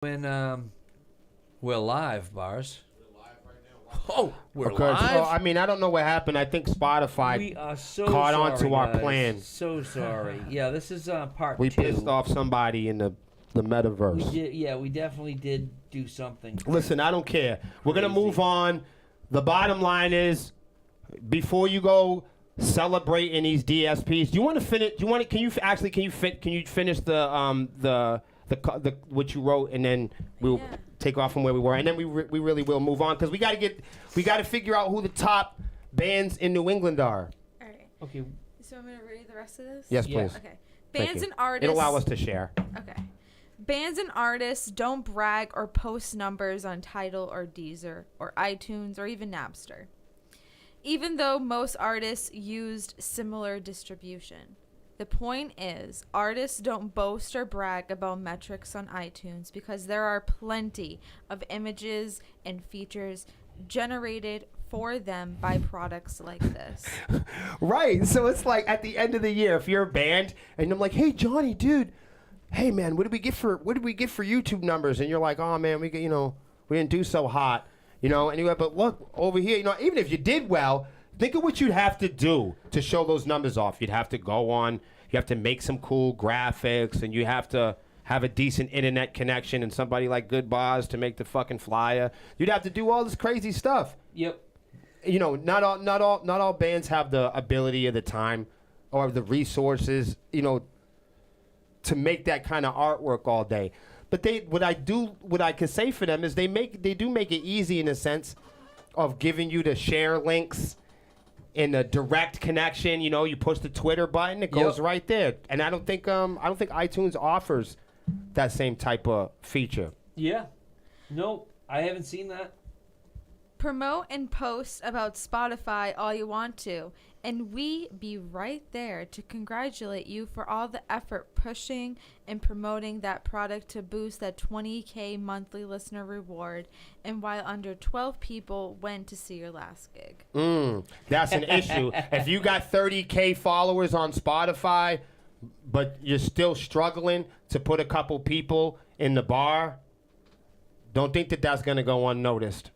When we're live, Bars. Oh, we're Okay, live. so, I mean, I don't know what happened. I think Spotify We are so caught sorry, on to our guys. plan. So sorry. Yeah, this is part We 2. pissed off somebody in the metaverse. We did. Yeah, we definitely did do something. Listen, I don't care. We're gonna Crazy. move on. The bottom line is, before you go celebrating these DSPs, do you want to finish? Do you want to? Can you finish the what you wrote, and then we'll take off from where we were, and then we really will move on because we got to figure out who the top bands in New England are. All right. Okay. So I'm gonna read the rest of this. Yes, Yeah. please. Okay. Thank Bands you. and artists. It'll allow us to share. Okay. Bands and artists don't brag or post numbers on Tidal or Deezer or iTunes or even Napster, even though most artists used similar distribution. The point is, artists don't boast or brag about metrics on iTunes because there are plenty of images and features generated for them by products like this. Right. So it's like at the end of the year, if you're a band and I'm like, hey Johnny, dude, hey man, what did we get for YouTube numbers? And you're like, oh man, we didn't do so hot, Anyway, but look over here, even if you did well, think of what you'd have to do to show those numbers off. You'd have to go on, you have to make some cool graphics, and you have to have a decent internet connection and somebody like Good Bars to make the fucking flyer. You'd have to do all this crazy stuff. Yep. Not all bands have the ability or the time or the resources, to make that kind of artwork all day. But what I can say for them is they do make it easy in a sense of giving you the share links in a direct connection. You push the Twitter button, it goes right there. And I don't think iTunes offers that same type of feature. Yeah. Nope. I haven't seen that. Promote and post about Spotify all you want to, and we be right there to congratulate you for all the effort pushing and promoting that product to boost that 20K monthly listener reward, and while under 12 people went to see your last gig. That's an issue. If you got 30K followers on Spotify, but you're still struggling to put a couple people in the bar, don't think that that's going to go unnoticed.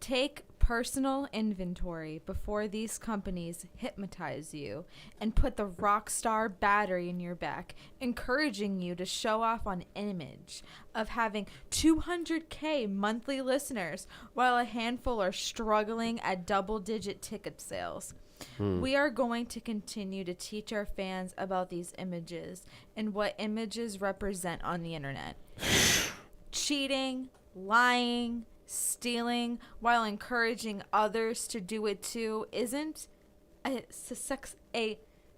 Take personal inventory before these companies hypnotize you and put the rock star battery in your back, encouraging you to show off on image of having 200K monthly listeners while a handful are struggling at double-digit ticket sales. We are going to continue to teach our fans about these images and what images represent on the internet. Cheating, lying, stealing while encouraging others to do it too isn't a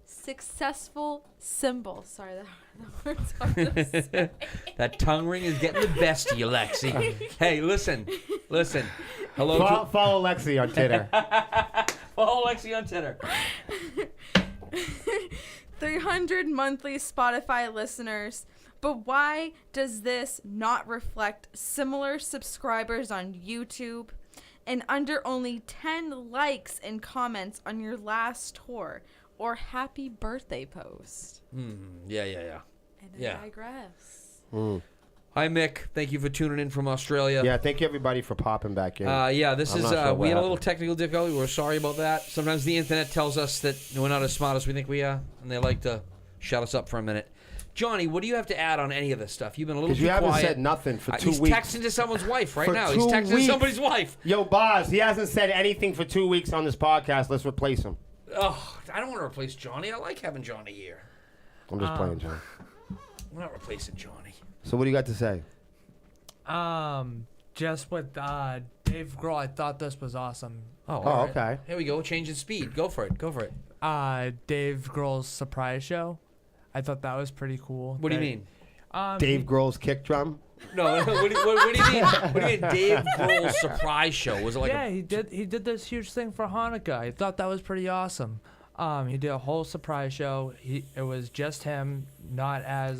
successful symbol. Sorry, the word's hard to say. That tongue ring is getting the best of you, Lexi. Hey, listen. Hello. Follow Lexi on Twitter. Follow Lexi on Twitter. 300 monthly Spotify listeners. But why does this not reflect similar subscribers on YouTube and under only 10 likes and comments on your last tour or happy birthday post? Yeah. And I digress. Hi, Mick. Thank you for tuning in from Australia. Yeah, thank you everybody for popping back in. This I'm is not sure we what had a little happened. technical difficulty. We're sorry about that. Sometimes the internet tells us that we're not as smart as we think we are, and they like to shut us up for a minute. Johnny, what do you have to add on any of this stuff? You've been a little too you haven't quiet. said nothing for 2 He's weeks. texting to someone's wife right For now. 2 He's texting weeks. to somebody's wife. Yo, Boz, he hasn't said anything for 2 weeks on this podcast. Let's replace him. Oh, I don't want to replace Johnny. I like having Johnny here. I'm just playing, John. We're not replacing Johnny. So what do you got to say? Just with Dave Grohl, I thought this was awesome. Oh, all right. Okay. Here we go. Change in speed. Go for it. Dave Grohl's surprise show, I thought that was pretty cool. What do you mean? Dave Grohl's kick drum? No. What do you mean? What do you mean? Dave Grohl's surprise show? Was it like? He did this huge thing for Hanukkah. I thought that was pretty awesome. He did a whole surprise show. It was just him, not as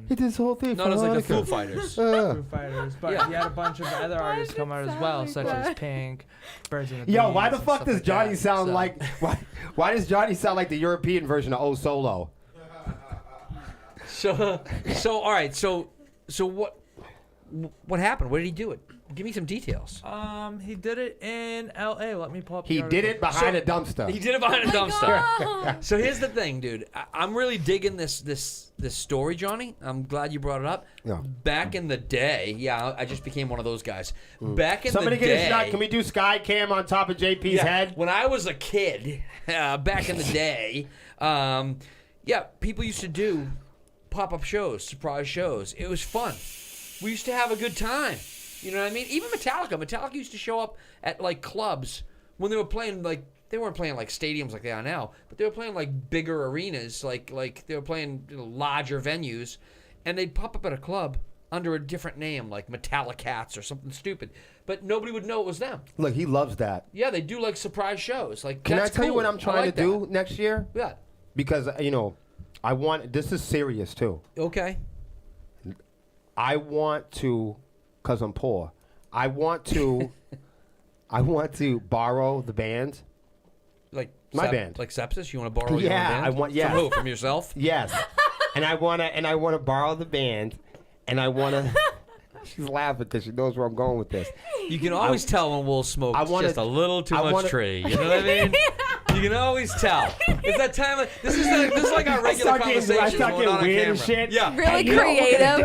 He did this whole thing Not for as like the Hanukkah. Foo Fighters. Foo Fighters, but Yeah. he had a bunch of other artists come out as well, such as Pink, Birds and the Yo, why the Bees, and fuck stuff does like Johnny that. sound So- like... Why does Johnny sound like the European version of Oh Solo? So all right. So So what happened? Where did he do it? Give me some details. He did it in L.A. Let me pull up. He did it behind a dumpster. He did it behind a dumpster. God. So here's the thing, dude. I'm really digging this story, Johnny. I'm glad you brought it up. Yeah. Back in the day, I just became one of those guys. Back in Somebody the day, get a shot. Can we do sky cam on top of JP's head? when I was a kid, back in the day, people used to do pop-up shows, surprise shows. It was fun. We used to have a good time. You know what I mean? Even Metallica used to show up at like clubs when they were playing, like they weren't playing like stadiums like they are now, but they were playing like bigger arenas, like they were playing larger venues, and they'd pop up at a club under a different name, like Metallicats or something stupid, but nobody would know it was them. Look, he loves that. Yeah, they do like surprise shows. Like, Can I that's tell you cool. what I'm trying like to do next year? Yeah. Because I want. This is serious too. Okay. I want to, because I'm poor. I want to borrow the band. Like My band. Like Sepsiss. You want to borrow your own Yeah, band? I want. Yeah, From who? From yourself? yes. And I wanna borrow the band, and I wanna. She's laughing because she knows where I'm going with this. You can always tell when we'll smoke just a little too much wanna- tree. You know what I mean? You can always tell. It's that time. This is like our regular conversation. I start going on getting weird camera. and shit. Yeah. Really you know what creative.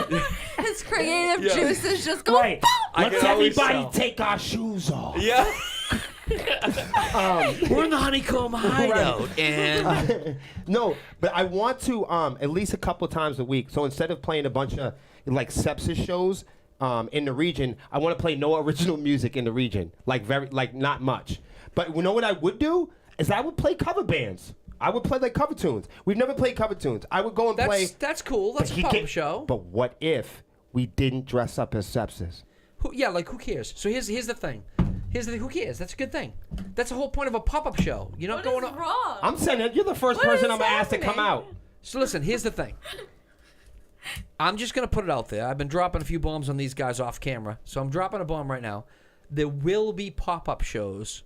to do? Yeah. His creative Yeah. juices just go. Right. I Let's can always everybody tell. take our shoes off. Yeah. We're in the Honeycomb Hideout, and No, but I want to at least a couple times a week. So instead of playing a bunch of like Sepsis shows in the region, I want to play no original music in the region. Like not much. But you know what I would do is I would play cover bands. I would play like cover tunes. We've never played cover tunes. I would go and play. that's cool. That's a pop show. But what if we didn't dress up as Sepsis? Who cares? So here's the thing. Who cares? That's a good thing. That's the whole point of a pop-up show. You're not What going is on. wrong? I'm saying that you're the first What person is I'm gonna ask to come happening? out. So listen, here's the thing. I'm just going to put it out there. I've been dropping a few bombs on these guys off camera, so I'm dropping a bomb right now. There will be pop-up shows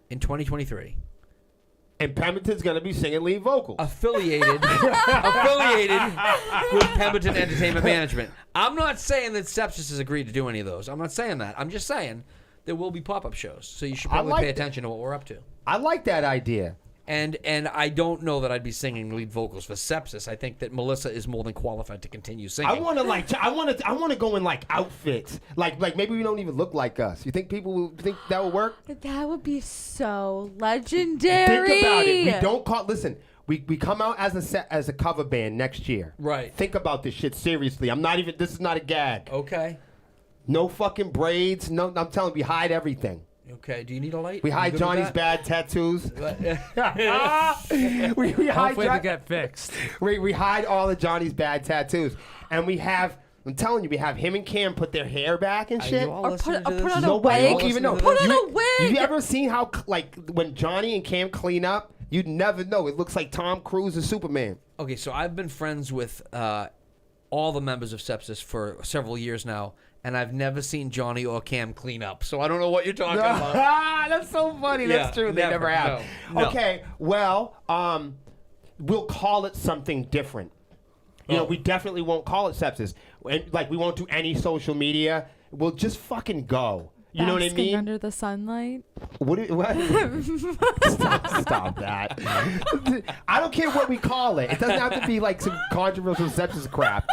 in 2023 And Pemberton's gonna be singing lead vocals. affiliated with Pemberton Entertainment Management. I'm not saying that Sepsis has agreed to do any of those. I'm not saying that. I'm just saying there will be pop-up shows, so you should probably like pay that. attention to what we're up to. I like that idea. And I don't know that I'd be singing lead vocals for Sepsis. I think that Melissa is more than qualified to continue singing. I want to go in like outfits. Like maybe we don't even look like us. You think people will think that will work? That would be so legendary. Think about it. We don't call. Listen, we come out as a cover band next year. Right. Think about this shit seriously. I'm not even. This is not a gag. Okay. No fucking braids. No, I'm telling you, we hide everything. Okay. Do you need a light? We You hide good with Johnny's that? bad tattoos. Yeah. we hide. Hopefully they John- get fixed. we hide all of Johnny's bad tattoos, and we have. I'm telling you, we have him and Cam put their hair back and shit. Or put on a Nobody wig. will even know. Put on You- a wig. You ever seen how, like, when Johnny and Cam clean up, you'd never know. It looks like Tom Cruise is Superman. Okay, so I've been friends with all the members of Sepsis for several years now, and I've never seen Johnny or Cam clean up. So I don't know what you're talking about. That's so funny. Yeah, That's true. They never have. No. Okay, well, we'll call it something different. You know, we definitely won't call it Sepsis. And, like, we won't do any social media. We'll just fucking go. You know what I Basking mean? under the sunlight. What? Stop that. I don't care what we call it. It doesn't have to be like some controversial sepsis crap.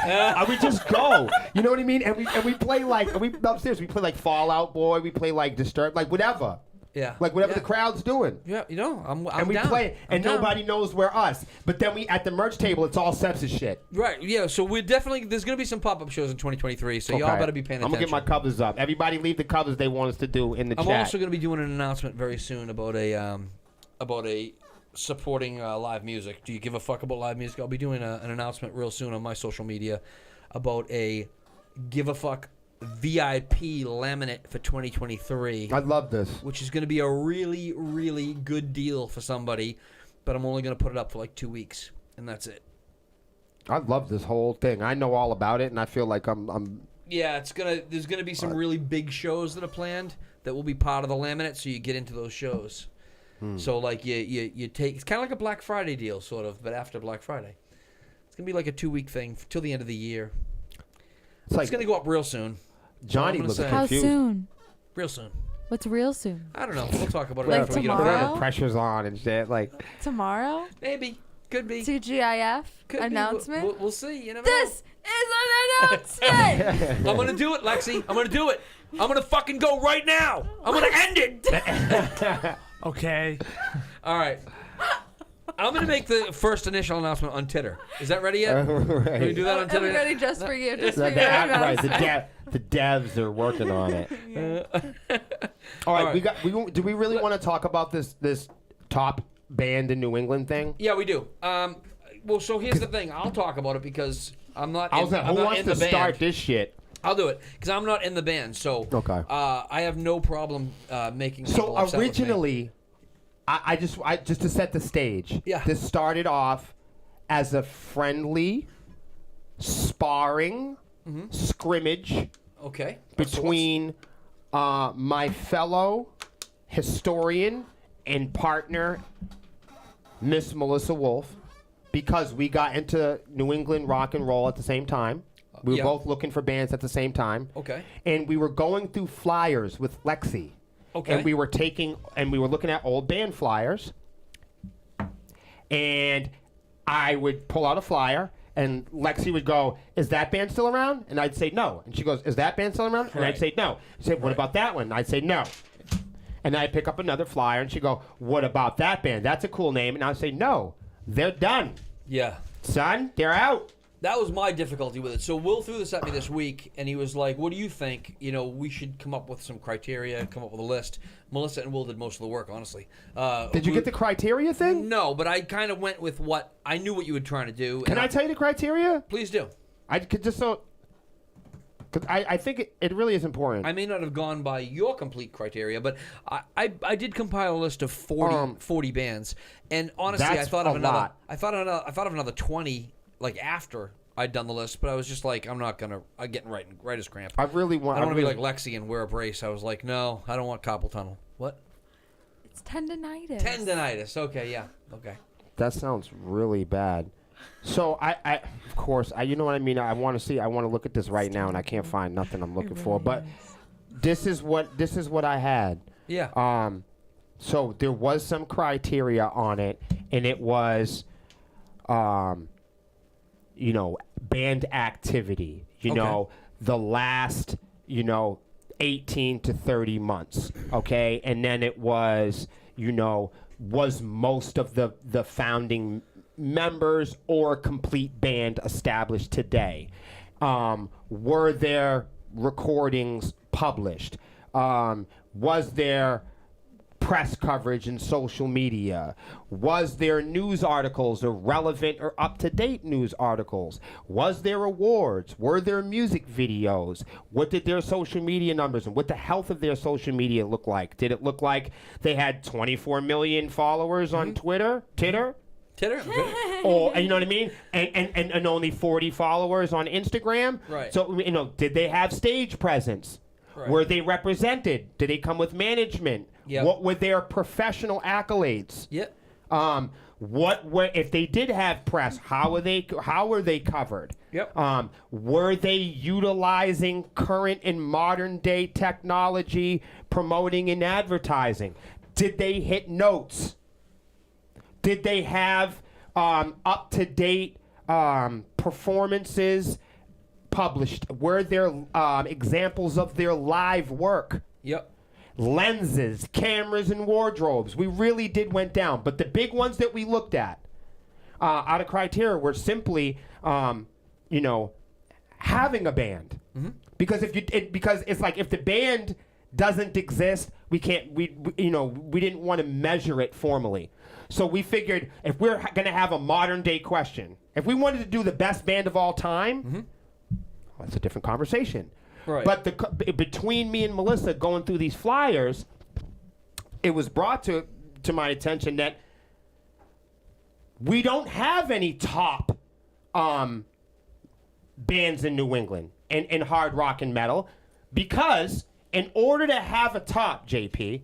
We just go. You know what I mean? And we play like upstairs. We play like Fallout Boy. We play like Disturbed. Like whatever. Yeah. Like whatever Yeah. the crowd's doing. Yeah, you know, I'm And we down. play, and I'm down. nobody knows we're us. But then we at the merch table, it's all sepsis shit. Right, yeah, so we're definitely, there's going to be some pop-up shows in 2023, so y'all Okay. better be paying I'm attention. gonna get my covers up. Everybody leave the covers they want us to do in the I'm chat. also going to be doing an announcement very soon about a supporting live music. Do you give a fuck about live music? I'll be doing an announcement real soon on my social media about a give a fuck VIP laminate for 2023. I love this. Which is going to be a really, really good deal for somebody, but I'm only going to put it up for like 2 weeks, and that's it. I love this whole thing. I know all about it, and I feel like I'm Yeah, there's gonna be some really big shows that are planned that will be part of the laminate, so you get into those shows. So like you take, it's kind of like a Black Friday deal, sort of, but after Black Friday. It's gonna be like a 2-week thing till the end of the year. It's like It's gonna go up real soon. Johnny I'm gonna looks say. How confused. soon? Real soon. What's real soon? I don't know. We'll talk about it Like after we get off tomorrow? air. The pressure's on and shit. Like, Tomorrow? Maybe. Could be. TGIF Could be. announcement? We'll see. You never This is an announcement! know. I'm gonna do it, Lexi. I'm gonna do it. I'm gonna fucking go right now. I'm gonna end it. Okay. All right. I'm gonna make the first initial announcement on Titter. Is that ready yet? Can we do that on Titter? Everybody just for you. Just The, for the, your right, announcement. the devs are working on it. All right, right. do we really want to talk about this top band in New England thing? Yeah, we do. Well, so here's the thing. I'll talk about it because I'm not. I was like, I'm who not wants in to the band. start this shit? I'll do it because I'm not in the band. So Okay. I have no problem making. So people upset with me. originally, I just to set the stage. Yeah. This started off as a friendly sparring scrimmage Okay. between my fellow historian and partner, Miss Melissa Wolf, because we got into New England rock and roll at the same time. We were Yeah. both looking for bands at the same time. Okay. And we were going through flyers with Lexi. Okay. And we were looking at old band flyers. And I would pull out a flyer, and Lexi would go, "Is that band still around?" And I'd say no. And she goes, "Is that band still around?" And I'd Right. say no. She'd say, "What about that one?" And I'd say no. And I'd pick up another flyer, and she'd go, "What about that band? That's a cool name." And I'd say, "No, they're done, Yeah. son. They're out." That was my difficulty with it. So Will threw this at me this week, and he was like, "What do you think? You know, we should come up with some criteria, come up with a list." Melissa and Will did most of the work, honestly. Did you get the criteria thing? No, but I kind of went with what I knew what you were trying to do. Can and I tell you the criteria? Please do. I could just so. 'Cause I think it really is important. I may not have gone by your complete criteria, but I did compile a list of 40 bands, and honestly, I That's thought of a another. lot. I thought of another 20 like after I'd done the list, but I was just like, I'm not gonna. I'm getting right as cramp. I really want. I don't want to be really- like Lexi and wear a brace. I was like, no, I don't want carpal tunnel. What? It's tendonitis. Tendonitis. Okay, yeah. Okay. That sounds really bad. So I of course, you know what I mean. I want to look at this right now, and I can't find nothing I'm looking for. But this is what I had. Yeah. So there was some criteria on it, and it was, band activity. You Okay. know, the last, 18 to 30 months. Okay, and then it was, was most of the founding members or complete band established today? Were there recordings published? Was there press coverage and social media? Was there news articles or relevant or up-to-date news articles? Was there awards? Were there music videos? What did their social media numbers and what the health of their social media look like? Did it look like they had 24 million followers on Twitter? Titter? Or you know what I mean? And only 40 followers on Instagram? Right. So, did they have stage presence? Right. Were they represented? Did they come with management? Yep. What were their professional accolades? Yep. What were if they did have press? How were they covered? Yep. Were they utilizing current and modern day technology, promoting and advertising? Did they hit notes? Did they have up to date performances published? Were there examples of their live work? Yep. Lenses, cameras, and wardrobes. We really did went down. But the big ones that we looked at out of criteria were simply, having a band. Mm-hmm. Because because it's like if the band doesn't exist, we can't. We didn't want to measure it formally. So we figured if we're going to have a modern day question, if we wanted to do the best band of all time, well, that's a different conversation. Right. But between me and Melissa going through these flyers, it was brought to my attention that we don't have any top bands in New England in hard rock and metal, because in order to have a top, JP,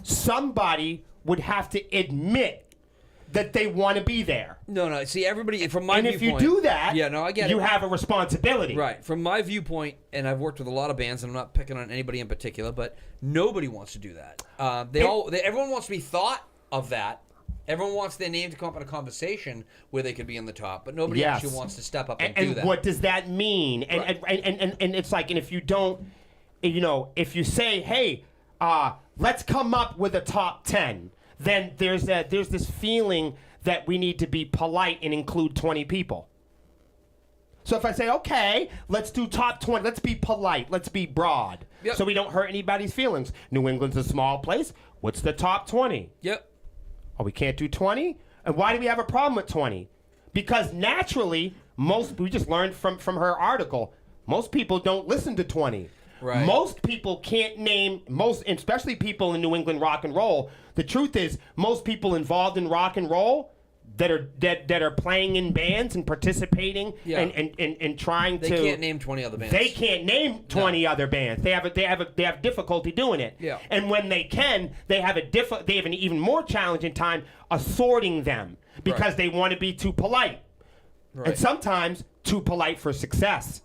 somebody would have to admit that they want to be there. No. See, everybody, from my And if viewpoint... you do that, Yeah, no, I get you it. have a responsibility. Right. From my viewpoint, and I've worked with a lot of bands, and I'm not picking on anybody in particular, but nobody wants to do that. Everyone wants to be thought of that. Everyone wants their name to come up in a conversation where they could be in the top, but nobody actually wants to step up and do that. And what does that mean? Right. And it's like, and if you don't, if you say, hey, let's come up with a top 10, then there's this feeling that we need to be polite and include 20 people. So if I say, okay, let's do top 20, let's be polite, let's be broad, so we don't hurt anybody's feelings. New England's a small place. What's the top 20? Yep. Oh, we can't do 20? And why do we have a problem with 20? Because naturally, we just learned from her article, most people don't listen to 20. Right. Most people can't name, especially people in New England rock and roll. The truth is, most people involved in rock and roll that are playing in bands and participating and trying They can't name 20 other bands. They can't name 20 other bands. They have difficulty doing it. Yeah. And when they can, they have an even more challenging time assorting them because they want to be too polite. Right. And sometimes too polite for success.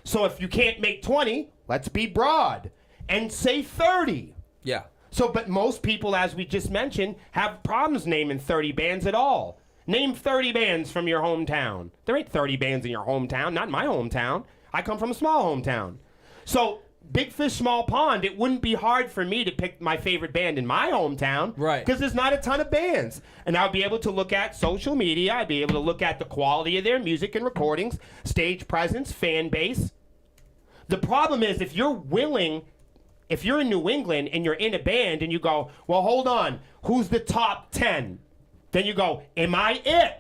So if you can't make 20, let's be broad and say 30. Yeah. So, but most people, as we just mentioned, have problems naming 30 bands at all. Name 30 bands from your hometown. There ain't 30 bands in your hometown, not in my hometown. I come from a small hometown. So, big fish, small pond, it wouldn't be hard for me to pick my favorite band in my hometown. Right. Because there's not a ton of bands. And I'll be able to look at social media. I'd be able to look at the quality of their music and recordings, stage presence, fan base. The problem is if you're in New England and you're in a band and you go, well, hold on, who's the top 10? Then you go, am I it?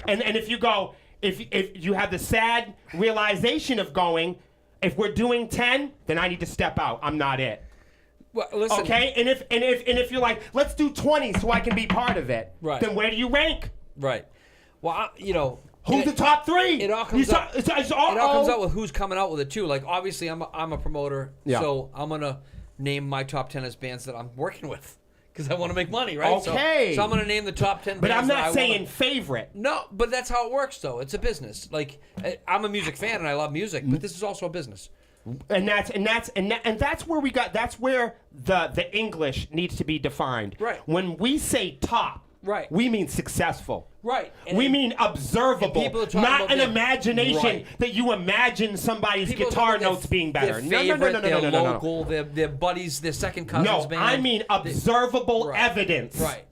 And if you go, if you have the sad realization of going, if we're doing 10, then I need to step out. I'm not it. Well, listen. Okay? And if you're like, let's do 20 so I can be part of it, Right. then where do you rank? Right. Well, Who's the top 3? It all comes out. It It all comes out with who's coming out with it too. Like obviously, I'm a promoter, so I'm gonna name my top 10 as bands that I'm working with because I want to make money, right? Okay. So I'm gonna name the top 10. But bands I'm that not I saying wanna... favorite. No, but that's how it works, though. It's a business. Like I'm a music fan and I love music, but this is also a business. And that's where the English needs to be defined. Right. When we say top, Right. we mean successful. Right. We mean observable, people are talking not about an their- imagination Right. that you imagine somebody's People guitar talking about notes being better. Their favorite, No. their local, their buddies, their second cousins No, band. I mean observable Right. evidence. Right.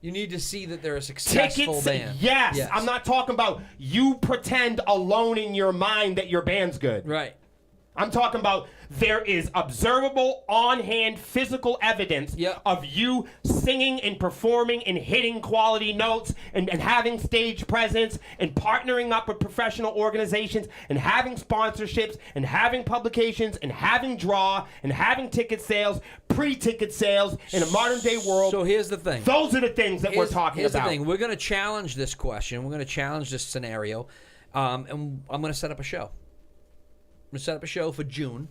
You need to see that they're a successful Tickets, band. yes. I'm not talking about you pretend alone in your mind that your band's good. Right. I'm talking about there is observable, on-hand, physical evidence of you singing and performing and hitting quality notes and having stage presence and partnering up with professional organizations and having sponsorships and having publications and having draw and having ticket sales, pre-ticket sales in a modern-day world. So here's the thing. Those are the things that we're talking here's about. Here's the thing. We're going to challenge this question. We're going to challenge this scenario. And I'm going to set up a show. I'm going to set up a show for June.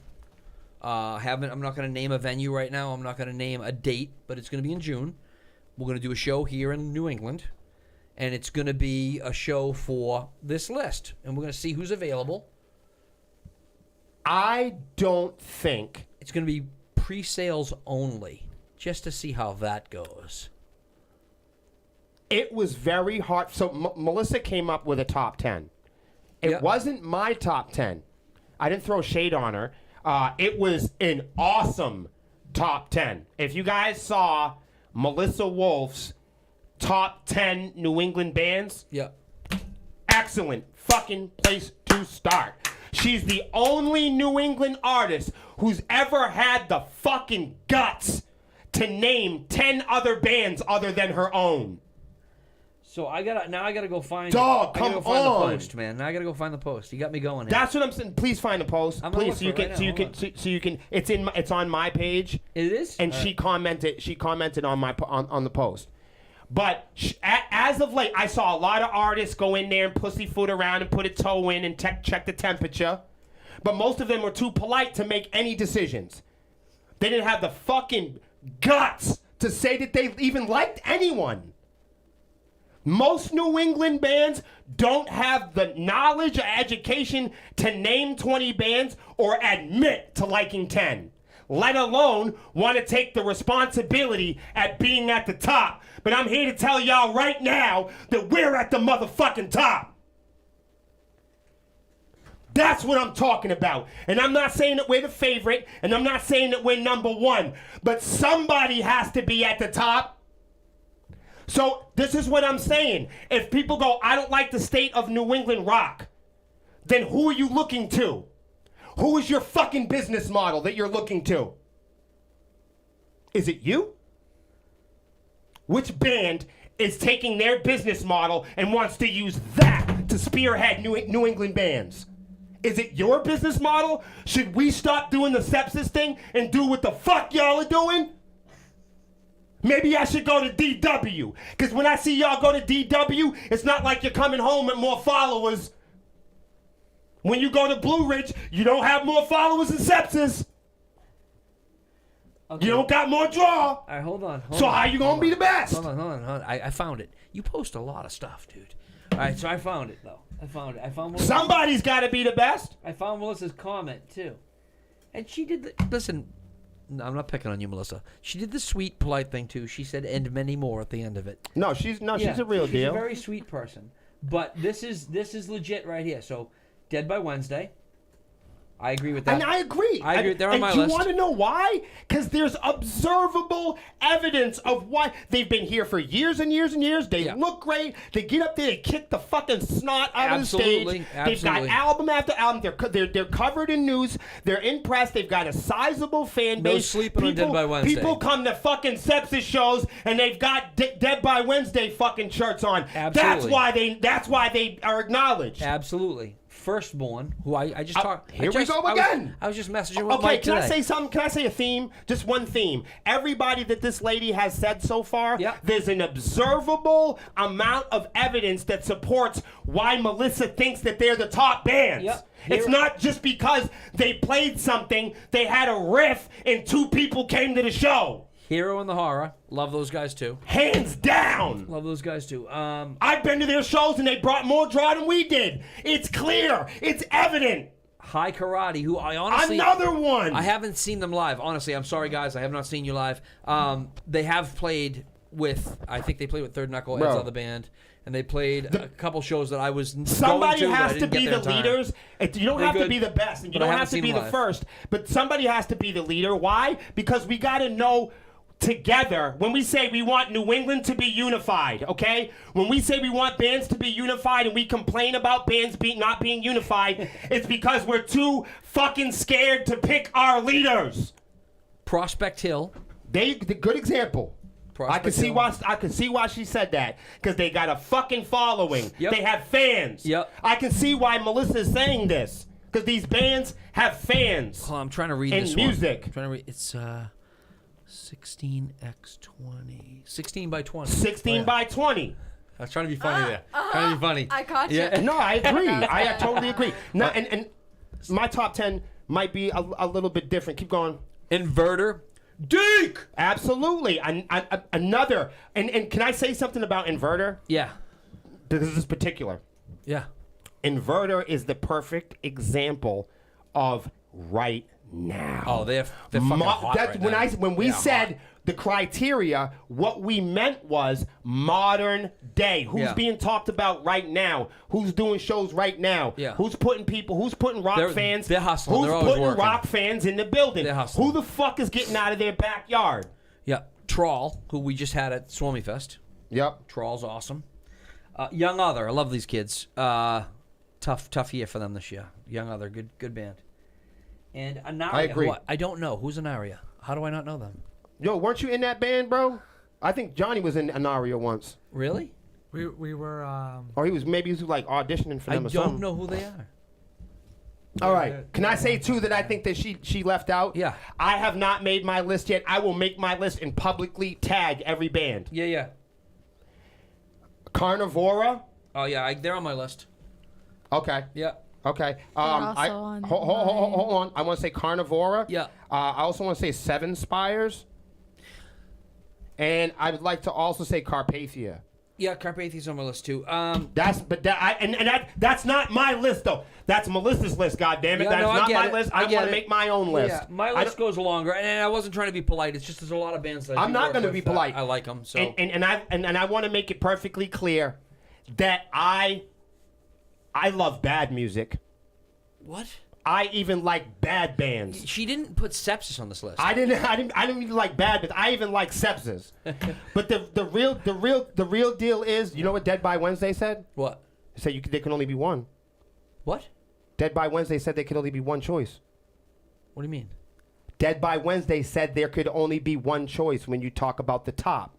I'm not going to name a venue right now. I'm not going to name a date, but it's going to be in June. We're going to do a show here in New England, and it's going to be a show for this list, and we're going to see who's available. I don't think it's going to be pre-sales only, just to see how that goes. It was very hard. So Melissa came up with a top 10. It wasn't my top 10. I didn't throw shade on her. It was an awesome top 10. If you guys saw Melissa Wolf's top 10 New England bands, excellent fucking place to start. She's the only New England artist who's ever had the fucking guts to name 10 other bands other than her own. So I gotta go find. Dog, I gotta come go find on. the post, man. Now I gotta go find the post. You got me going. Here. That's what I'm saying. Please find the post. I'm gonna Please, look for it right now. so you can. It's on my page. It is. And she commented. She commented on on the post. But as of late, I saw a lot of artists go in there and pussyfoot around and put a toe in and check the temperature. But most of them were too polite to make any decisions. They didn't have the fucking guts to say that they even liked anyone. Most New England bands don't have the knowledge or education to name 20 bands or admit to liking 10, let alone want to take the responsibility at being at the top. But I'm here to tell y'all right now that we're at the motherfucking top. That's what I'm talking about. And I'm not saying that we're the favorite, and I'm not saying that we're number one, but somebody has to be at the top. So this is what I'm saying. If people go, I don't like the state of New England rock, then who are you looking to? Who is your fucking business model that you're looking to? Is it you? Which band is taking their business model and wants to use that to spearhead New England bands? Is it your business model? Should we stop doing the sepsis thing and do what the fuck y'all are doing? Maybe I should go to DW. Because when I see y'all go to DW, it's not like you're coming home with more followers. When you go to Blue Ridge, you don't have more followers than Sepsis. Okay. You don't got more draw. All right, hold on. So how you gonna be the best? Hold on. I found it. You post a lot of stuff, dude. All right, so I found it, though. I found Melissa. Somebody's got to be the best. I found Melissa's comment, too. And she did listen, no, I'm not picking on you, Melissa. She did the sweet, polite thing, too. She said, and many more at the end of it. No, she's a real she's deal. a very sweet person. But this is legit right here. So, Dead by Wednesday. I agree with that. And I agree. I agree. They're on my list. And list. you want to know why? Because there's observable evidence of why. They've been here for years and years and years. They look great. They get up there, they kick the fucking snot out of the stage. They've got album after album. They're covered in news. They're in press. They've got a sizable fan base. No sleeping on Dead by Wednesday. People come to fucking Sepsis shows and they've got Dead by Wednesday fucking shirts on. Absolutely. That's why they are acknowledged. Absolutely. Firstborn, who I just talked. Here we go again. I was just messaging with Okay, Mike can today. I say something? Can I say a theme? Just one theme. Everybody that this lady has said so far, there's an observable amount of evidence that supports why Melissa thinks that they're the top bands. Yep. It's not just because they played something, they had a riff, and two people came to the show. Hero and the Horror. Love those guys, too. Hands down. Love those guys, too. I've been to their shows, and they brought more draw than we did. It's clear. It's evident. High Karate, who I honestly... Another one. I haven't seen them live. Honestly, I'm sorry, guys. I have not seen you live. They have played with... I think they played with Third Knuckleheads on the band. And they played a couple shows that I was somebody going to, has but I to didn't be get the there in time. leaders. You don't have to be the best, and you don't have to be the first. But somebody has to be the leader. Why? Because we got to know... Together, when we say we want New England to be unified, okay? When we say we want bands to be unified and we complain about bands not being unified, it's because we're too fucking scared to pick our leaders. Prospect Hill. The good example. I can see why she said that, because they got a fucking following. Yep. They have fans. Yep. I can see why Melissa is saying this, because these bands have fans. Oh, I'm trying to read and this music. one. I'm trying to read. It's 16x20. 16 by 20. 16 by 20. I was trying to be funny there. Trying to be funny. I caught you. No, I agree. I totally agree. Now, and my top 10 might be a little bit different. Keep going. Inverter. Deke! Absolutely. Another. And can I say something about Inverter? Yeah. Because this is particular. Yeah. Inverter is the perfect example of right now. Oh, they're fucking hot right now. When we said the criteria, what we meant was modern day. Who's being talked about right now? Who's doing shows right now? Yeah. Who's putting rock fans? They're hustling. Who's They're always putting working. rock fans in the building? They're hustling. Who the fuck is getting out of their backyard? Yeah. Trawl, who we just had at Swami Fest. Yep. Trawl's awesome. Young Other. I love these kids. Tough year for them this year. Young Other. Good band. And Anaria. I agree. I don't know. Who's Anaria? How do I not know them? Yo, weren't you in that band, bro? I think Johnny was in Anaria once. Really? We were. Or he was like auditioning for them or something. I don't know who they are. All right. Can I say, too, that I think that she left out? Yeah. I have not made my list yet. I will make my list and publicly tag every band. Yeah. Carnivora. Oh, yeah. They're on my list. Okay. Yeah. Okay. also on hold on. I want to say Carnivora. Yeah. I also want to say Seven Spires. And I would like to also say Carpathia. Yeah, Carpe Atheist on my list too. That's not my list though. That's Melissa's list. God damn it, Yeah, that's no, I not get my it. list. I I get want to it. make my own list. Yeah, my list goes longer, and I wasn't trying to be polite. It's just there's a lot of bands that I'm not going to be polite. I like them. So And I want to make it perfectly clear that I love bad music. what? I even like bad bands. She didn't put Sepsis on this list. I didn't even like bad, but I even like Sepsis. But the real deal is, you know what Dead by Wednesday said? What? It said there can only be one. What? Dead by Wednesday said there could only be one choice. What do you mean? Dead by Wednesday said there could only be one choice when you talk about the top.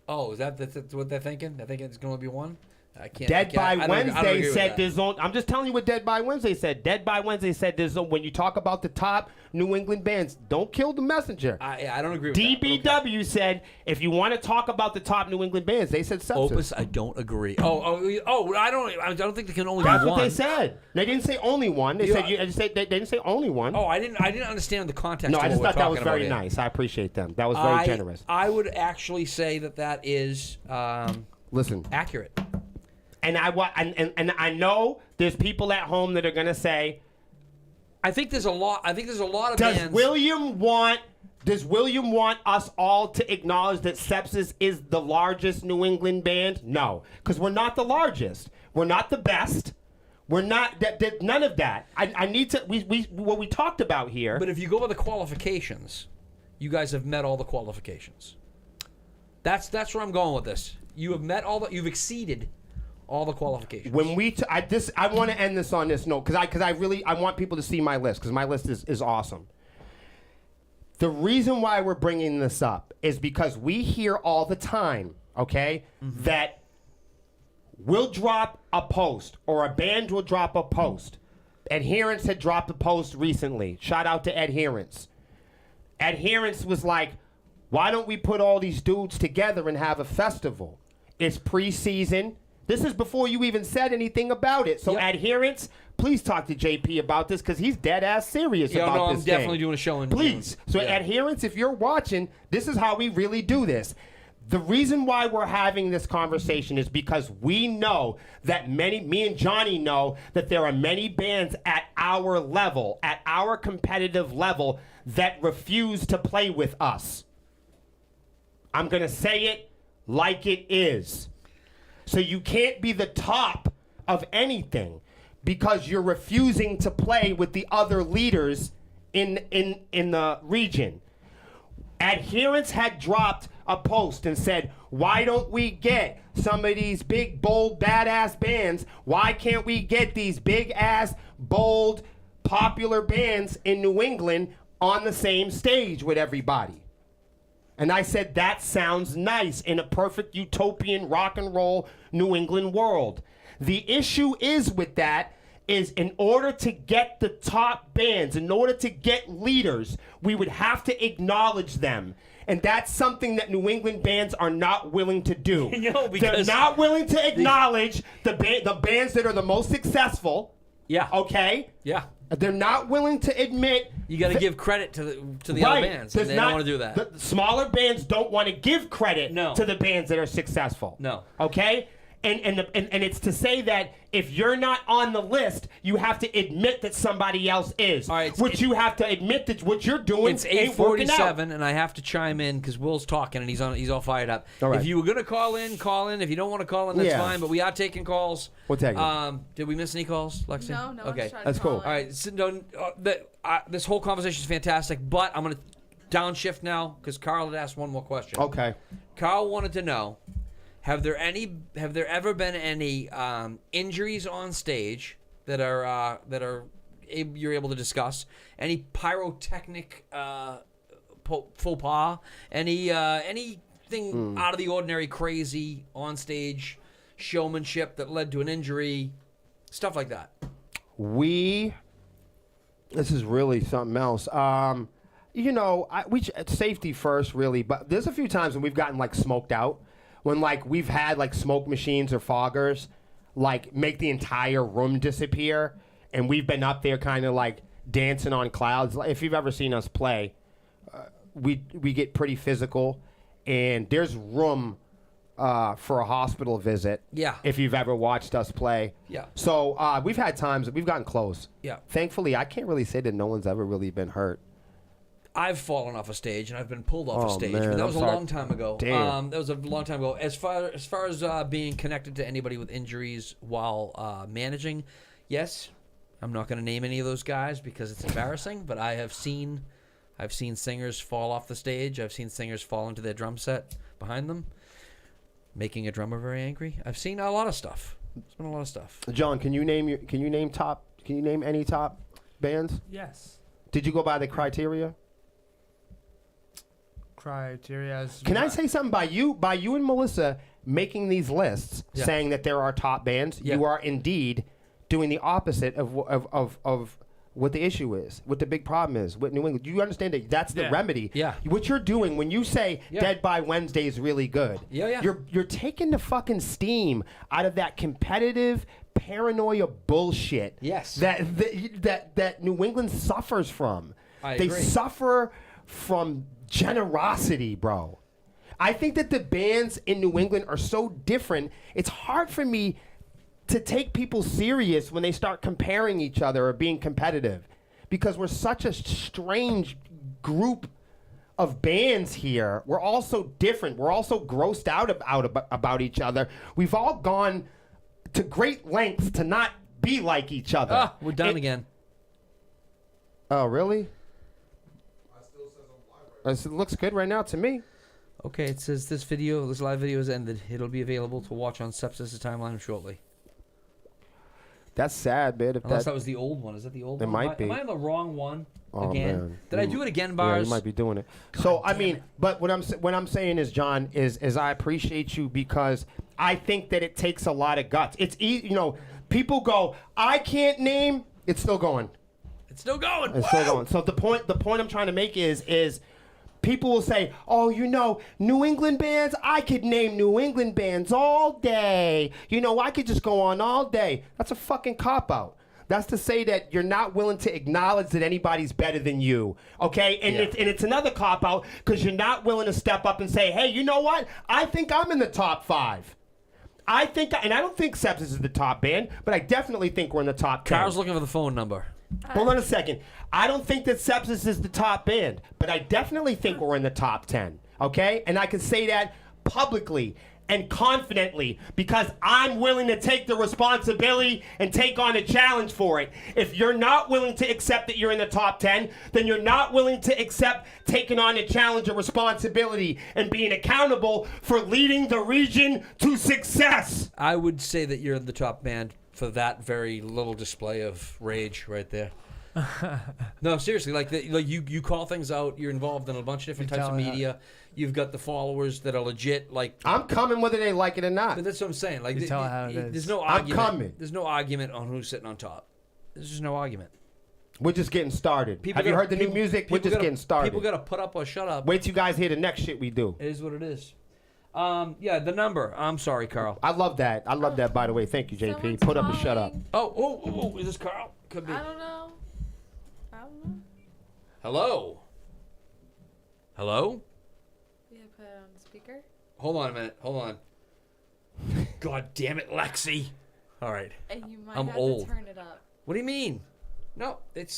Oh, is that's what they're thinking? They're thinking it's going to be one? I can't. Dead by Wednesday said this. there's only. I'm just telling you what Dead by Wednesday said. Dead by Wednesday said there's when you talk about the top New England bands, don't kill the messenger. I don't agree with that. DBW said if you want to talk about the top New England bands, they said Sepsis. Opus, I don't agree. I don't think they can only That's be one. what they said. They didn't say only one. They said they didn't say only one. Oh, I didn't understand the context. No, of I just what thought we're that was talking very about here. nice. I appreciate them. That was very generous. I would actually say that is Listen, accurate. and I know there's people at home that are gonna say, I think there's a lot of Does bands. William want us all to acknowledge that Sepsis is the largest New England band? No, because we're not the largest. We're not the best. We're not none of that. I need to. What we talked about here. But if you go by the qualifications, you guys have met all the qualifications. That's where I'm going with this. You have met you've exceeded all the qualifications. When I want to end this on this note because I want people to see my list because my list is awesome. The reason why we're bringing this up is because we hear all the time, okay, that we'll drop a post or a band will drop a post. Adherence had dropped a post recently. Shout out to Adherence. Adherence was like, why don't we put all these dudes together and have a festival? It's preseason. This is before you even said anything about it. So Yep. Adherence, please talk to JP about this because he's dead ass serious about this I'm thing. definitely doing a show in Please. June. So Yeah. Adherence, if you're watching, this is how we really do this. The reason why we're having this conversation is because we know that me and Johnny know that there are many bands at our level, at our competitive level, that refuse to play with us. I'm going to say it like it is. So you can't be the top of anything because you're refusing to play with the other leaders in the region. Adherence had dropped a post and said, why don't we get some of these big, bold, badass bands? Why can't we get these big ass, bold, popular bands in New England on the same stage with everybody? And I said, that sounds nice in a perfect utopian rock and roll New England world. The issue is with that is in order to get the top bands, in order to get leaders, we would have to acknowledge them. And that's something that New England bands are not willing to do. They're not willing to acknowledge the bands that are the most successful. Yeah. Okay? Yeah. They're not willing to admit. You got to give credit to the other bands. And they don't want to do that. The smaller bands don't want to give credit No. to the bands that are successful. No. Okay? And it's to say that if you're not on the list, you have to admit that somebody else is. All right, you have to admit that what you're doing It's ain't working out. 8:47, and I have to chime in because Will's talking and he's all fired up. All right. If you were gonna call in, call in. If you don't want to call in, that's Yeah. fine. But we are taking calls. We'll take it. Did we miss any calls, Lexi? No, no. Okay. That's cool. All right. So, this whole conversation is fantastic, but I'm gonna downshift now because Carl had asked one more question. Okay. Carl wanted to know: Have there ever been any injuries on stage that are you're able to discuss? Any pyrotechnic faux pas? Anything out of the ordinary, crazy on stage showmanship that led to an injury? Stuff like that. This is really something else. Safety first, really. But there's a few times when we've gotten like smoked out. When like we've had like smoke machines or foggers like make the entire room disappear, and we've been up there kind of like dancing on clouds. If you've ever seen us play, we get pretty physical, and there's room for a hospital visit. Yeah. If you've ever watched us play. Yeah. So we've had times that we've gotten close. Yeah. Thankfully, I can't really say that no one's ever really been hurt. I've fallen off a stage and I've been pulled off a Oh, stage, man, but that I'm was a sorry. long time ago. Damn. That was a long time ago. As far as being connected to anybody with injuries while managing, yes, I'm not going to name any of those guys because it's embarrassing. But I've seen singers fall off the stage. I've seen singers fall into their drum set behind them, making a drummer very angry. I've seen a lot of stuff. It's been a lot of stuff. John, can you name any top bands? Yes. Did you go by the criteria? Criteria. Is Can I say something by you and Melissa making these lists, Yeah. saying that there are top bands? Yeah. You are indeed doing the opposite of what the issue is, what the big problem is with New England. Do you understand that that's the Yeah. remedy? Yeah. What you're doing when you say Yeah. Dead by Wednesday is really good. Yeah. You're taking the fucking steam out of that competitive paranoia bullshit. Yes. That New England suffers from. I They agree. suffer from generosity, bro. I think that the bands in New England are so different. It's hard for me to take people serious when they start comparing each other or being competitive, because we're such a strange group of bands here. We're all so different. We're all so grossed out about each other. We've all gone to great lengths to not be like each other. Ah, we're done again. Oh, really? It looks good right now to me. Okay, it says this live video has ended. It'll be available to watch on Sepsiss' timeline shortly. That's sad, man. If Unless that was the old one. Is that the old It one? might be. Am I on the wrong one Oh, again? man. Did I do it again, Yeah, Bars? you might be doing it. So I mean, but what I'm saying is, John, is I appreciate you because I think that it takes a lot of guts. It's easy, people go, I can't name. It's still going. It's still going. It's still going. So the point I'm trying to make is people will say, oh, New England bands, I could name New England bands all day. I could just go on all day. That's a fucking cop-out. That's to say that you're not willing to acknowledge that anybody's better than you, okay? And it's another cop-out because you're not willing to step up and say, hey, you know what? I think I'm in the top 5. I don't think Sepsiss is the top band, but I definitely think we're in the top 10. Carl's looking for the phone number. Hold on a second. I don't think that Sepsiss is the top band, but I definitely think we're in the top 10, okay? And I can say that publicly and confidently because I'm willing to take the responsibility and take on a challenge for it. If you're not willing to accept that you're in the top 10, then you're not willing to accept taking on a challenge or responsibility and being accountable for leading the region to success. I would say that you're the top band for that very little display of rage right there. No, seriously, like you call things out. You're involved in a bunch of different types of telling media. You've got the followers that are legit. Like I'm coming whether they like it or not. but that's what I'm saying. Like You tell how it is. there's no I'm argument. coming. There's no argument on who's sitting on top. There's just no argument. We're just getting started. Have you gotta- heard the new music? We're people just gotta- getting started. People got to put up or shut up. Wait till you guys hear the next shit we do. It is what it is. Yeah, the number. I'm sorry, Carl. I love that. I love that, by the way. Thank you, JP. Someone's Put up or shut up. calling. Oh, is this Carl? Could be. I don't know. Hello? Hello? Yeah, put it on speaker. Hold on a minute. Hold on. God damn it, Lexi. All right. And you might I'm have old. to turn it up. What do you mean? No, it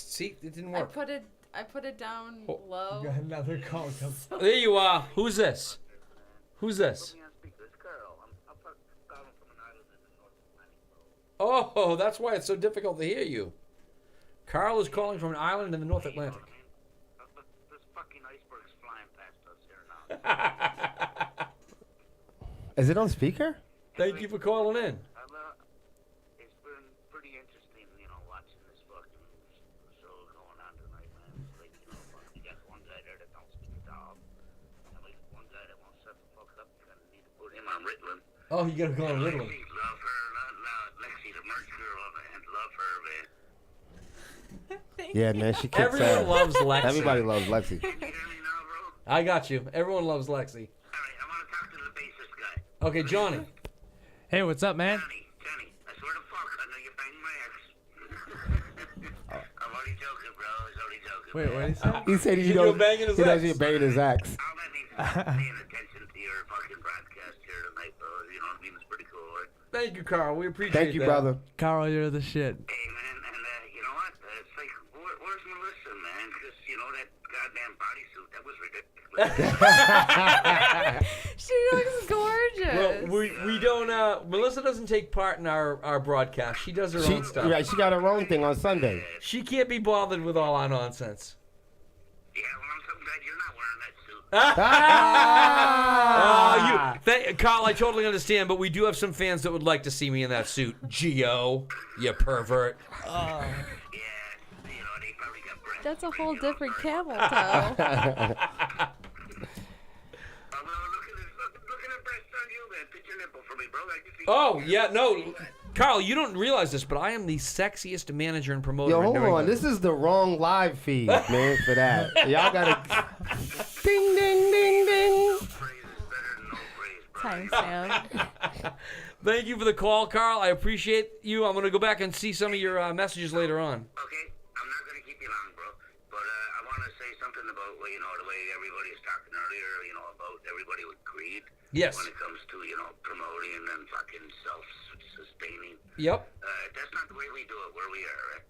didn't I work. put it down Oh. low. Got another call coming. There you are. Who's this? Who's this? Oh, that's why it's so difficult to hear you. Carl is calling from an island in the North Atlantic. This fucking iceberg's flying past us here now. Is it on speaker? Thank you for calling in. It's been pretty interesting, watching this fucking show going on tonight, man. It's like, you got one guy there that don't speak at all. And like one guy that won't shut the fuck up. You're gonna need to put him on Ritalin. Oh, you gotta call Ritalin. Lexi, love her. Lexi, the merch girl, and love her, man. Yeah, man, she kicks Everyone ass. loves Lexi. Everybody loves Lexi. You hear me now, bro? I got you. Everyone loves Lexi. All right, I want to talk to the bassist guy. Okay, Johnny. Hey, what's up, man? Johnny, I swear to fuck, I know you're banging my ex. I'm only joking, bro. I was only joking. Wait, what did he say? He said You know banging his he knows ex. you're banging his ex. I'll let me paying attention to your fucking broadcast here tonight, Thank you, Carl. We appreciate Thank you, that. brother. Carl, you're the shit. Hey, man, and you know what? It's like, where's Melissa, man? Because, you know, that goddamn bodysuit, that was ridiculous. She looks gorgeous. Well, we don't. Melissa doesn't take part in our broadcast. She does her own stuff. Right, she got her own thing on Sunday. She can't be bothered with all our nonsense. Yeah, well, I'm so glad you're not wearing that suit. Carl, I totally understand, but we do have some fans that would like to see me in that suit. Gio, you pervert. Yeah, you know, they probably got breasts. That's a whole You know, different sorry. camel toe. Look at the breasts on you, man. Put your nipple for me, bro. I can see. Oh, yeah, no. Carl, you don't realize this, but I am the sexiest manager and promoter Yo, in hold New on. England. This is the wrong live feed, man, for that. Y'all gotta. Ding, ding, ding, ding. Praise is better than no praise, bro. Timestamp. Thank you for the call, Carl. I appreciate you. I'm going to go back and see some of your messages later on. Okay, I'm not going to keep you long, bro. But I want to say something about, well, you know, the way everybody was talking earlier, you know, about everybody with greed. Yes. When it comes to, you know, promoting and fucking self-sustaining. Yep. That's not the way we do it where we are, right?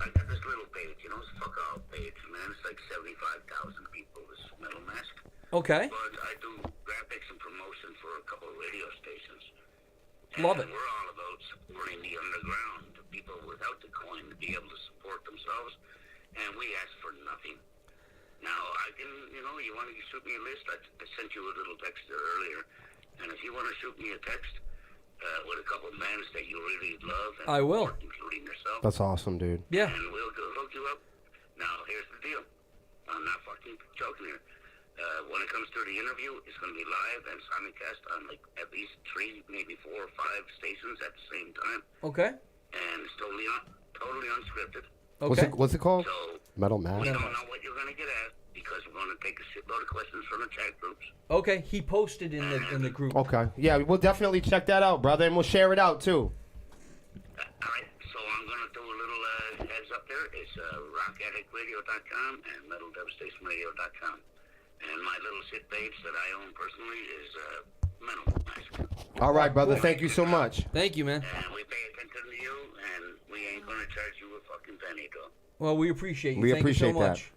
I got this little page, you know, it's fuck all page, man. It's like 75,000 people, this metal mask. Okay. But I do graphics and promotion for a couple of radio stations. Love it. And we're all about supporting the underground, the people without the coin to be able to support themselves. And we ask for nothing. Now, I can, you know, you want to shoot me a list? I sent you a little text there earlier. And if you want to shoot me a text with a couple of bands that you really love, and I will. support, including yourself, That's awesome, dude. Yeah. and we'll go hook you up. Now, here's the deal. I'm not fucking joking here. When it comes to the interview, it's going to be live and simulcast on like at least 3, maybe 4 or 5 stations at the same time, Okay. and it's totally unscripted. Okay. What's it called? So Metal we Mask. don't know what you're going to get at because we're going to take a shitload of questions from the chat groups. Okay. He posted in the group. Okay. Yeah, we'll definitely check that out, brother, and we'll share it out too. All right, so I'm going to do a little heads up there. It's rockaddictradio.com and metaldevastationradio.com. And my little shit page that I own personally is Metal Mask. All right, brother. Thank you so much. Thank you, man. And we pay attention to you, and we ain't going to charge you a fucking penny, though. Well, we appreciate you. We Thank appreciate you so that. much.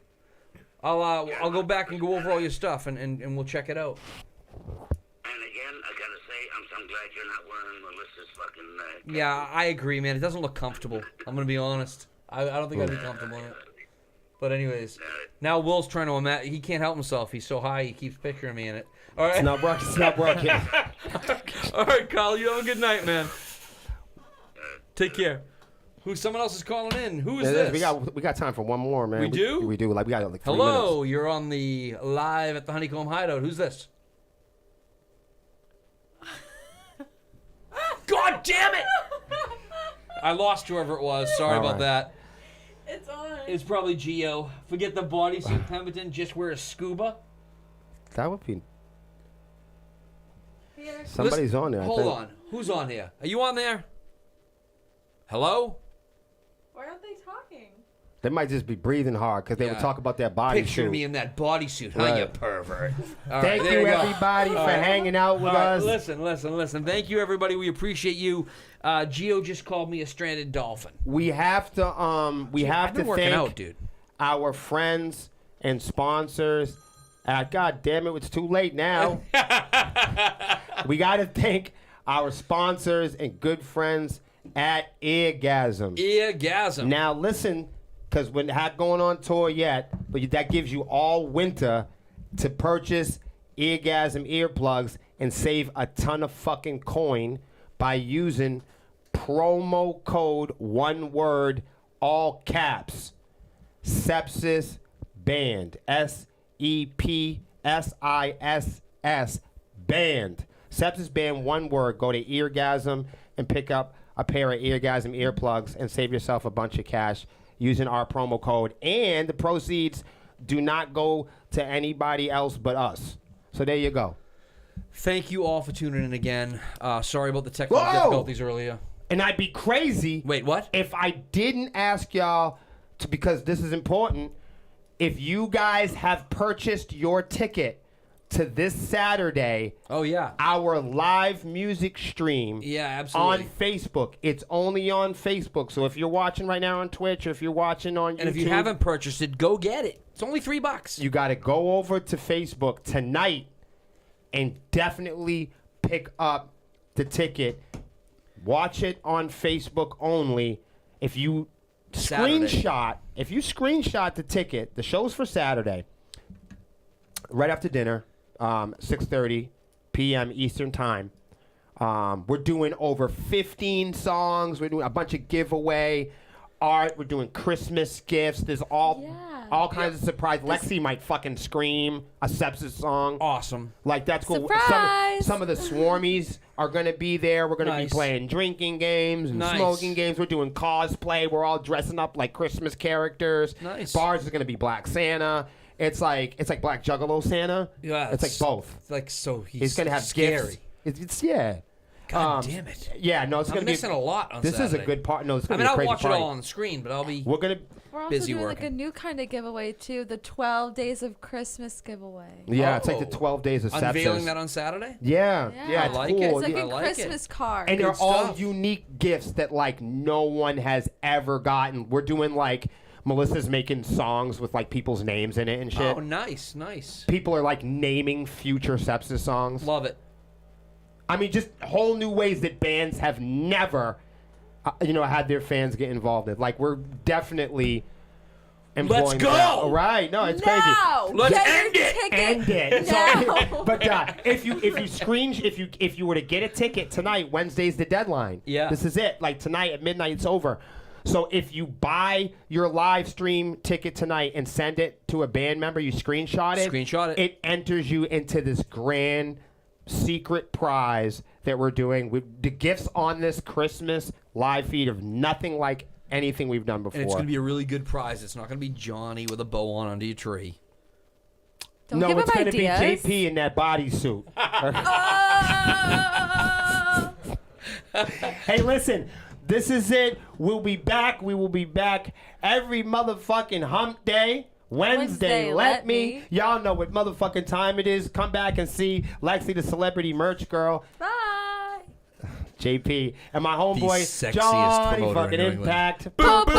I'll go back and go over all your stuff and we'll check it out. And again, I got to say, I'm so glad you're not wearing Melissa's fucking... Yeah, I agree, man. It doesn't look comfortable. I'm gonna be honest. I don't think I'd be comfortable in it. But anyways, now Will's trying to imagine. He can't help himself. He's so high, he keeps picturing me in it. All right. It's not working. It's not working. All right, Kyle. You have a good night, man. Take care. Someone else is calling in. Who is this? We got time for one more, man. We do? We do. Like we got like 3 Hello, minutes. you're on the live at the Honeycomb Hideout. Who's this? God damn it! I lost whoever it was. Sorry All about right. that. It's on. It's probably Gio. Forget the bodysuit, Pemberton. Just wear a scuba. That would be. Here. Somebody's on there. I Hold think. on. Who's on here? Are you on there? Hello? Why aren't they talking? They might just be breathing hard because they Yeah. would talk about their body Picture suit. me in that bodysuit, huh, Right. you pervert? All right, Thank there you, go. everybody, for All right. hanging out with All right, us. listen. Thank you, everybody. We appreciate you. Gio just called me a stranded dolphin. We have to I've been working thank out, dude. our friends and sponsors. God damn it, it's too late now. We got to thank our sponsors and good friends at Eargasm. Eargasm. Now listen, because we're not going on tour yet, but that gives you all winter to purchase Eargasm earplugs and save a ton of fucking coin by using promo code, one word, all caps, Sepsiss Band. SEPSISS Band. Sepsiss Band, one word. Go to Eargasm and pick up a pair of Eargasm earplugs and save yourself a bunch of cash using our promo code. And the proceeds do not go to anybody else but us. So there you go. Thank you all for tuning in again. Sorry about the technical Whoa! difficulties earlier. And I'd be crazy Wait, what? if I didn't ask y'all to, because this is important, if you guys have purchased your ticket to this Saturday. Oh yeah. Our live music stream. Yeah, absolutely. On Facebook. It's only on Facebook. So if you're watching right now on Twitch or if you're watching on YouTube. And if you haven't purchased it, go get it. It's only $3. You got to go over to Facebook tonight and definitely pick up the ticket. Watch it on Facebook only. If you screenshot the ticket, the show's for Saturday, right after dinner, 6:30 p.m. Eastern Time. We're doing over 15 songs. We're doing a bunch of giveaway art. We're doing Christmas gifts. There's all kinds of surprise. Lexi might fucking scream a Sepsiss song. Awesome. Like, that's cool. Surprise! Some of the Swarmies are going to be there. We're going to be playing drinking games and smoking games. We're doing cosplay. We're all dressing up like Christmas characters. Nice. Bars is going to be Black Santa. It's like Black Juggalo Santa. Yeah. It's like both. It's like He's going to have scary. gifts. It's yeah. God damn it. Yeah, no, it's going to be missing a lot on This Saturday. is a good part. No, it's going to be a I'll crazy watch party. it all on the screen, but I'll be We're going to We're also busy doing working. like a new kind of giveaway too, the 12 days of Christmas giveaway. Yeah, it's like the Oh. 12 days of Sepsiss. unveiling that on Saturday. Yeah, Yeah. it's I like cool. it. It's like I a like it. Christmas card. And Good they're all stuff. unique gifts that like no one has ever gotten. We're doing like Melissa's making songs with like people's names in it and shit. Oh, nice, nice. People are like naming future Sepsiss songs. Love it. I mean, just whole new ways that bands have never, had their fans get involved in. Like, we're definitely employing Let's go! that. Right? No, it's crazy. Let's Get end your it! ticket End it. now. So, but if you were to get a ticket tonight, Wednesday's the deadline. Yeah. This is it. Like tonight at midnight, it's over. So if you buy your live stream ticket tonight and send it to a band member, you screenshot it. It enters you into this grand secret prize that we're doing. The gifts on this Christmas live feed of nothing like anything we've done before. And it's going to be a really good prize. It's not going to be Johnny with a bow on under your tree. Don't no, give it's him going to be ideas. JP in that bodysuit. Oh! Hey, listen. This is it. We'll be back. We will be back every motherfucking hump day. Wednesday, let me. Y'all know what motherfucking time it is. Come back and see Lexi, the celebrity merch girl. Bye. JP. And my homeboy, sexiest Johnny promoter in fucking New England. Impact. Boom, boom.